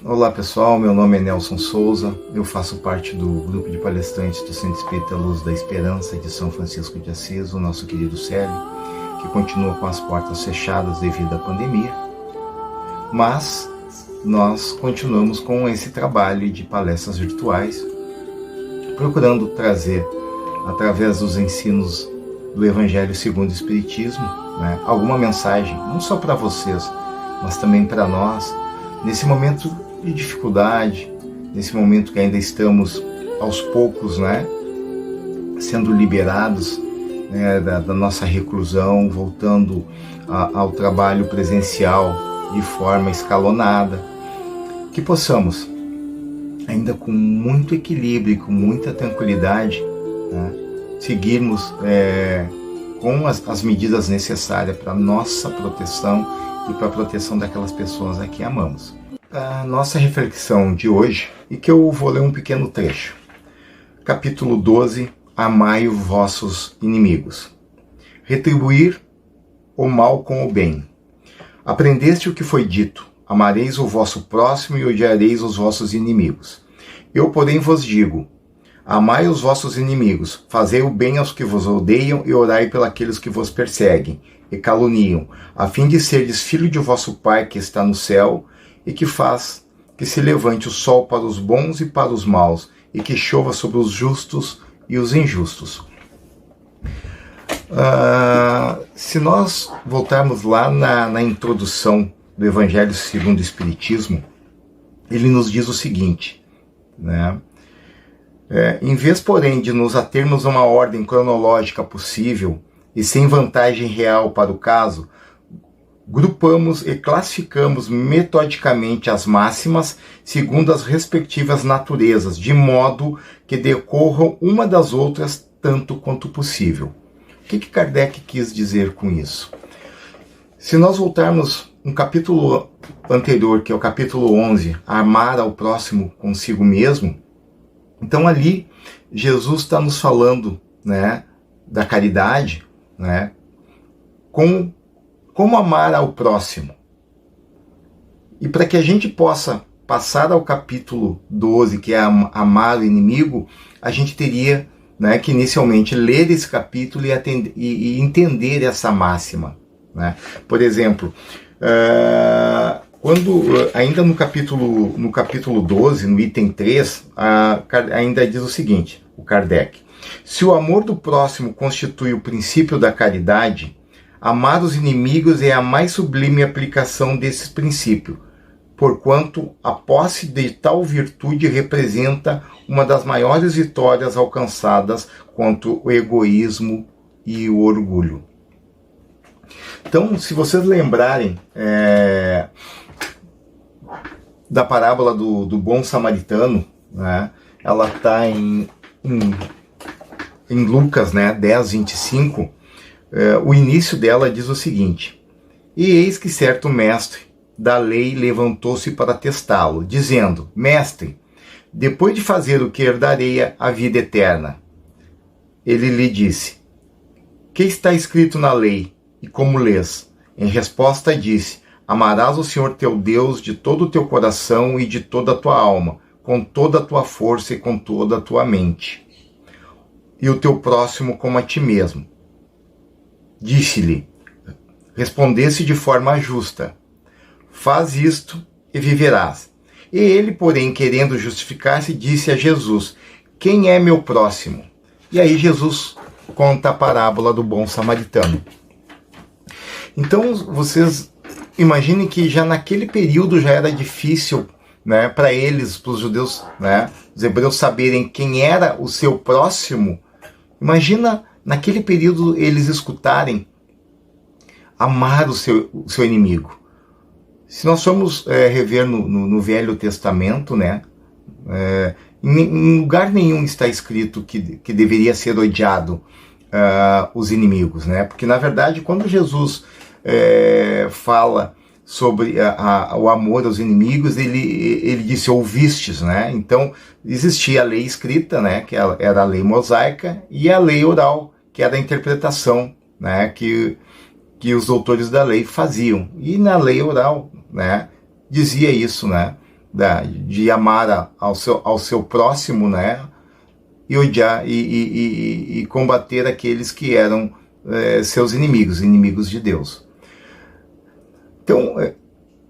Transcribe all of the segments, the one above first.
Olá pessoal, meu nome é Nelson Souza, eu faço parte do grupo de palestrantes do Centro Espírita Luz da Esperança de São Francisco de Assis, o nosso querido Célio, que continua com as portas fechadas devido à pandemia, mas nós continuamos com esse trabalho de palestras virtuais, procurando trazer, através dos ensinos do Evangelho segundo o Espiritismo, alguma mensagem, não só para vocês, mas também para nós, nesse momento de dificuldade, nesse momento que ainda estamos aos poucos, sendo liberados da nossa reclusão, voltando ao trabalho presencial de forma escalonada, que possamos, ainda com muito equilíbrio e com muita tranquilidade, seguirmos com as medidas necessárias para a nossa proteção e para a proteção daquelas pessoas a que amamos. A nossa reflexão de hoje, e que eu vou ler um pequeno trecho. Capítulo 12, Amai os vossos inimigos. Retribuir o mal com o bem. Aprendeste o que foi dito, amareis o vosso próximo e odiareis os vossos inimigos. Eu, porém, vos digo, amai os vossos inimigos, fazei o bem aos que vos odeiam e orai pelos que vos perseguem e caluniam, a fim de serdes filho de vosso Pai que está no céu, e que faz que se levante o sol para os bons e para os maus, e que chova sobre os justos e os injustos. Se nós voltarmos lá na introdução do Evangelho segundo o Espiritismo, ele nos diz o seguinte, em vez, porém, de nos atermos a uma ordem cronológica possível e sem vantagem real para o caso, grupamos e classificamos metodicamente as máximas segundo as respectivas naturezas, de modo que decorram uma das outras tanto quanto possível. O que Kardec quis dizer com isso? Se nós voltarmos um capítulo anterior, que é o capítulo 11, Amar ao próximo consigo mesmo, então ali Jesus está nos falando da caridade, como amar ao próximo. E para que a gente possa passar ao capítulo 12, que é amar o inimigo, a gente teria que inicialmente ler esse capítulo e entender essa máxima. Por exemplo, quando ainda no capítulo 12, no item 3, ainda diz o seguinte, o Kardec: se o amor do próximo constitui o princípio da caridade, amar os inimigos é a mais sublime aplicação desse princípio, porquanto a posse de tal virtude representa uma das maiores vitórias alcançadas contra o egoísmo e o orgulho. Então, se vocês lembrarem da parábola do bom samaritano, ela está em Lucas 10, 25, o início dela diz o seguinte: e eis que certo mestre da lei levantou-se para testá-lo, dizendo: mestre, depois de fazer o que herdarei a vida eterna? Ele lhe disse: que está escrito na lei, e como lês? Em resposta disse: amarás o Senhor teu Deus de todo o teu coração e de toda a tua alma, com toda a tua força e com toda a tua mente, e o teu próximo como a ti mesmo. Disse-lhe: respondesse de forma justa, faz isto e viverás. E ele, porém, querendo justificar-se, disse a Jesus: quem é meu próximo? E aí Jesus conta a parábola do bom samaritano. Então vocês imaginem que já naquele período já era difícil para eles, para os judeus, os hebreus saberem quem era o seu próximo. Imagina naquele período eles escutarem amar o seu inimigo. Se nós formos rever no Velho Testamento, em lugar nenhum está escrito que deveria ser odiado os inimigos, porque na verdade quando Jesus fala sobre o amor aos inimigos, ele disse: ouvistes, Então existia a lei escrita, que era a lei mosaica, e a lei oral, que era a interpretação, que os doutores da lei faziam. E na lei oral, dizia isso, de amar ao seu próximo, né? E odiar e combater aqueles que eram seus inimigos de Deus. Então,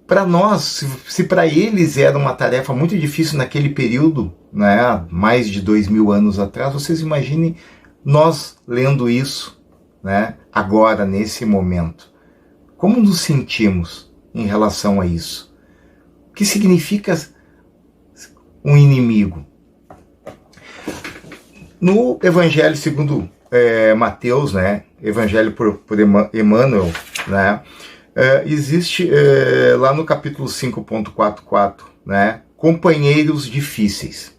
para nós, se para eles era uma tarefa muito difícil naquele período, né, mais de 2000 anos atrás, vocês imaginem nós lendo isso, né, agora, nesse momento. Como nos sentimos em relação a isso? O que significa um inimigo? No Evangelho segundo Mateus, né, Evangelho por Emmanuel, né, existe lá no capítulo 5.44, né, companheiros difíceis.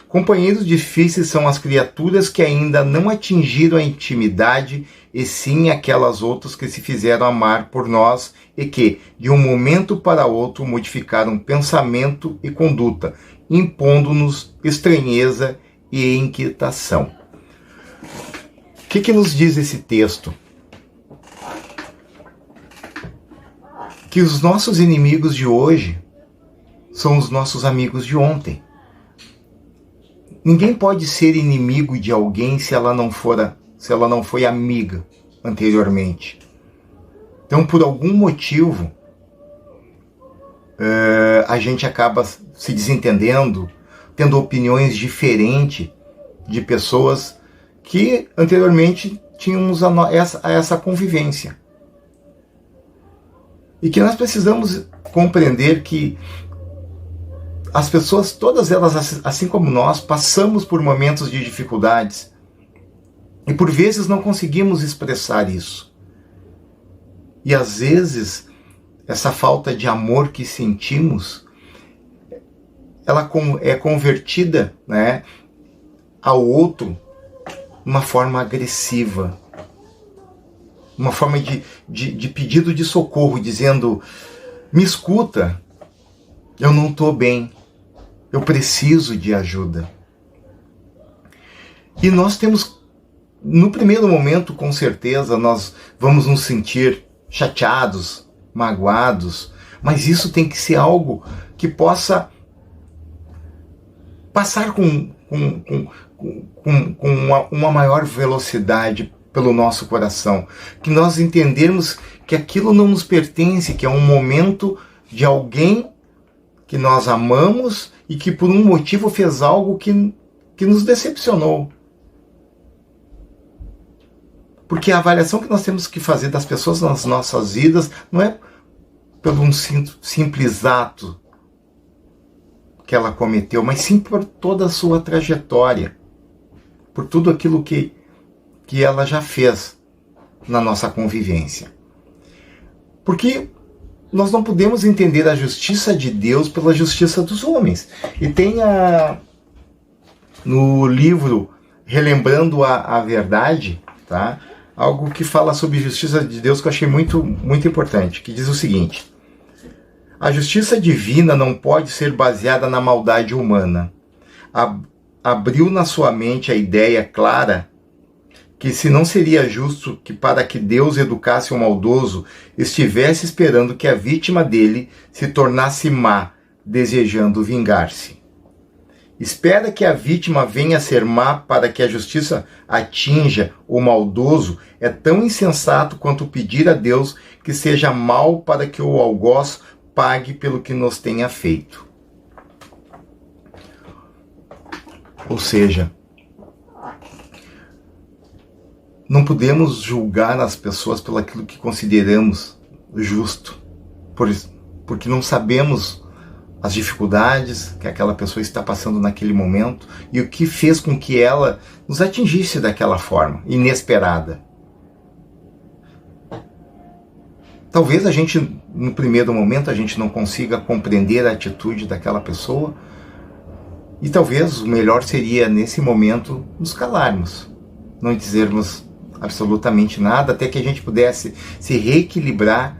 Companheiros difíceis são as criaturas que ainda não atingiram a intimidade, e sim aquelas outras que se fizeram amar por nós e que, de um momento para outro, modificaram pensamento e conduta, impondo-nos estranheza e inquietação. O que nos diz esse texto? Que os nossos inimigos de hoje são os nossos amigos de ontem. Ninguém pode ser inimigo de alguém se ela não foi amiga anteriormente. Então, por algum motivo, a gente acaba se desentendendo, tendo opiniões diferentes de pessoas que anteriormente tínhamos essa convivência. E que nós precisamos compreender que as pessoas, todas elas, assim como nós, passamos por momentos de dificuldades e por vezes não conseguimos expressar isso. E às vezes, essa falta de amor que sentimos, ela é convertida, né, ao outro de uma forma agressiva, uma forma de pedido de socorro, dizendo: me escuta, eu não estou bem, eu preciso de ajuda. E nós temos, no primeiro momento, com certeza, nós vamos nos sentir chateados, magoados, mas isso tem que ser algo que possa passar com uma maior velocidade pelo nosso coração, que nós entendermos que aquilo não nos pertence, que é um momento de alguém que nós amamos e que por um motivo fez algo que nos decepcionou. Porque a avaliação que nós temos que fazer das pessoas nas nossas vidas não é pelo um simples ato que ela cometeu, mas sim por toda a sua trajetória, por tudo aquilo que ela já fez na nossa convivência. Porque nós não podemos entender a justiça de Deus pela justiça dos homens. E tem no livro Relembrando a Verdade, tá? Algo que fala sobre a justiça de Deus que eu achei muito, muito importante, que diz o seguinte: a justiça divina não pode ser baseada na maldade humana. Abriu na sua mente a ideia clara que se não seria justo que, para que Deus educasse o maldoso, estivesse esperando que a vítima dele se tornasse má, desejando vingar-se. Espera que a vítima venha a ser má para que a justiça atinja o maldoso é tão insensato quanto pedir a Deus que seja mau para que o algoz pague pelo que nos tenha feito. Ou seja, não podemos julgar as pessoas pelo aquilo que consideramos justo, porque não sabemos as dificuldades que aquela pessoa está passando naquele momento e o que fez com que ela nos atingisse daquela forma, inesperada. Talvez a gente, no primeiro momento, a gente não consiga compreender a atitude daquela pessoa e talvez o melhor seria, nesse momento, nos calarmos, não dizermos absolutamente nada, até que a gente pudesse se reequilibrar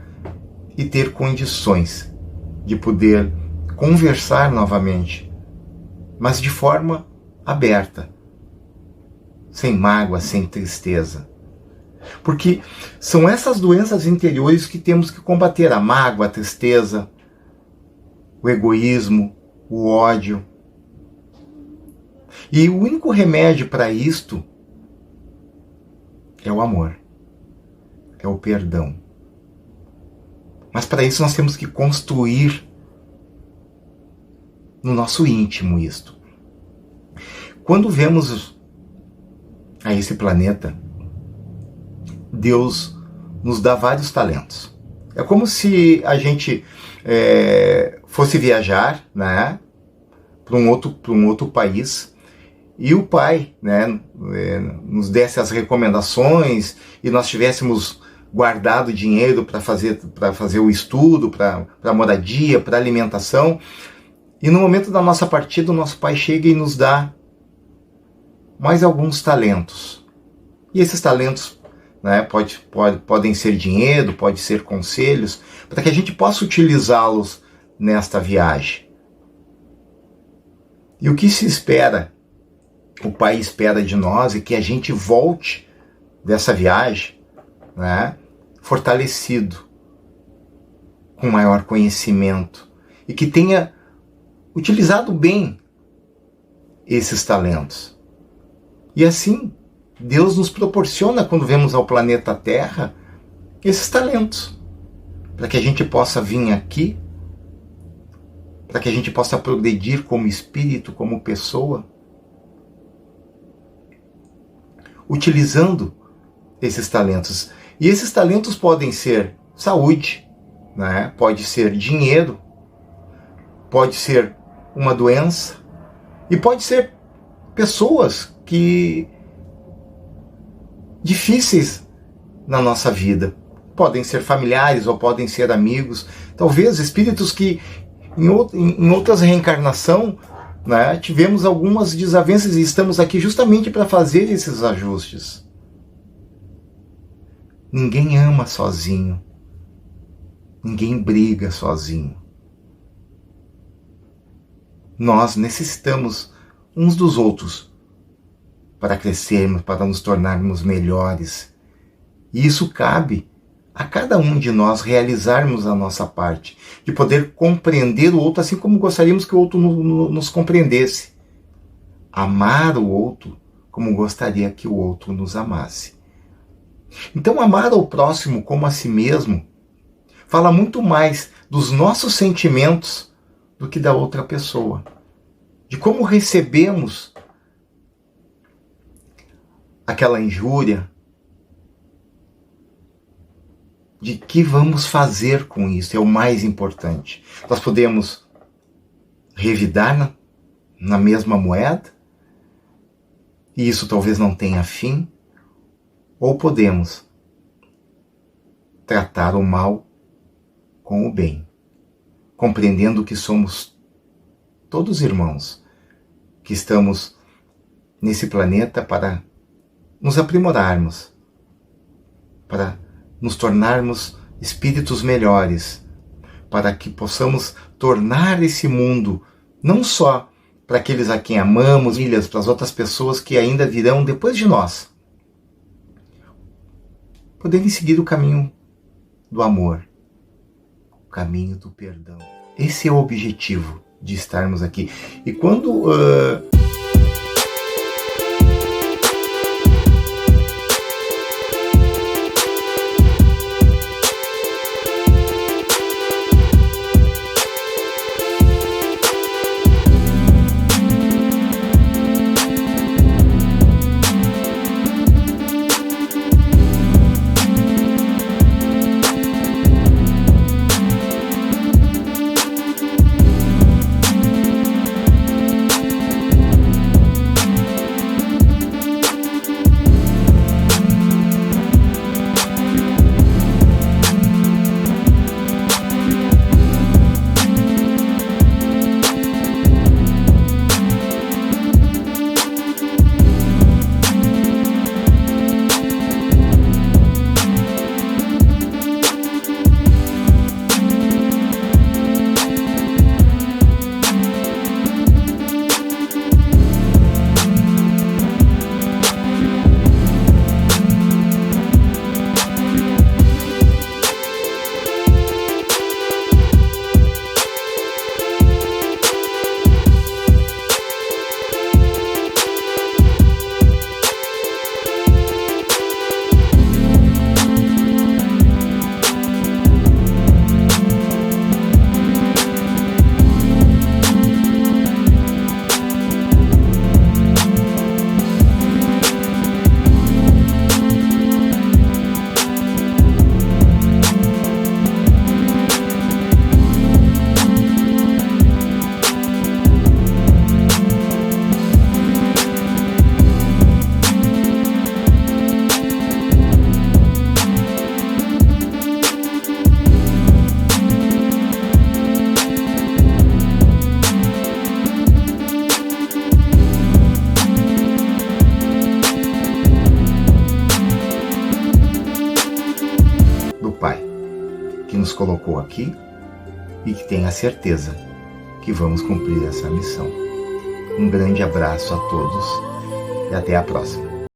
e ter condições de poder conversar novamente, mas de forma aberta, sem mágoa, sem tristeza. Porque são essas doenças interiores que temos que combater: a mágoa, a tristeza, o egoísmo, o ódio. E o único remédio para isto é o amor, é o perdão. Mas para isso nós temos que construir no nosso íntimo isto. Quando vemos a esse planeta, Deus nos dá vários talentos. É como se a gente fosse viajar, né, para um outro país, e o Pai, né, nos desse as recomendações e nós tivéssemos guardado dinheiro para fazer o estudo, para a moradia, para a alimentação. E no momento da nossa partida, o nosso Pai chega e nos dá mais alguns talentos. E esses talentos, né, podem ser dinheiro, pode ser conselhos, para que a gente possa utilizá-los nesta viagem. E o que se espera, o Pai espera de nós, é que a gente volte dessa viagem, né, fortalecido, com maior conhecimento, e que tenha utilizado bem esses talentos. E assim, Deus nos proporciona, quando vemos ao planeta Terra, esses talentos, para que a gente possa vir aqui, para que a gente possa progredir como espírito, como pessoa, utilizando esses talentos. E esses talentos podem ser saúde, né? Pode ser dinheiro, pode ser uma doença, e pode ser pessoas difíceis na nossa vida. Podem ser familiares ou podem ser amigos, talvez espíritos que em outras reencarnações, né, tivemos algumas desavenças e estamos aqui justamente para fazer esses ajustes. Ninguém ama sozinho. Ninguém briga sozinho. Nós necessitamos uns dos outros para crescermos, para nos tornarmos melhores. E isso cabe a cada um de nós realizarmos a nossa parte, de poder compreender o outro assim como gostaríamos que o outro nos compreendesse. Amar o outro como gostaria que o outro nos amasse. Então, amar ao próximo como a si mesmo fala muito mais dos nossos sentimentos do que da outra pessoa. De como recebemos aquela injúria, de que vamos fazer com isso, é o mais importante. Nós podemos revidar na mesma moeda, e isso talvez não tenha fim, ou podemos tratar o mal com o bem, compreendendo que somos todos irmãos, que estamos nesse planeta para nos aprimorarmos, para nos tornarmos espíritos melhores, para que possamos tornar esse mundo, não só para aqueles a quem amamos, para as outras pessoas que ainda virão depois de nós, poderem seguir o caminho do amor, o caminho do perdão. Esse é o objetivo de estarmos aqui. E quando que nos colocou aqui e que tenha certeza que vamos cumprir essa missão. Um grande abraço a todos e até a próxima.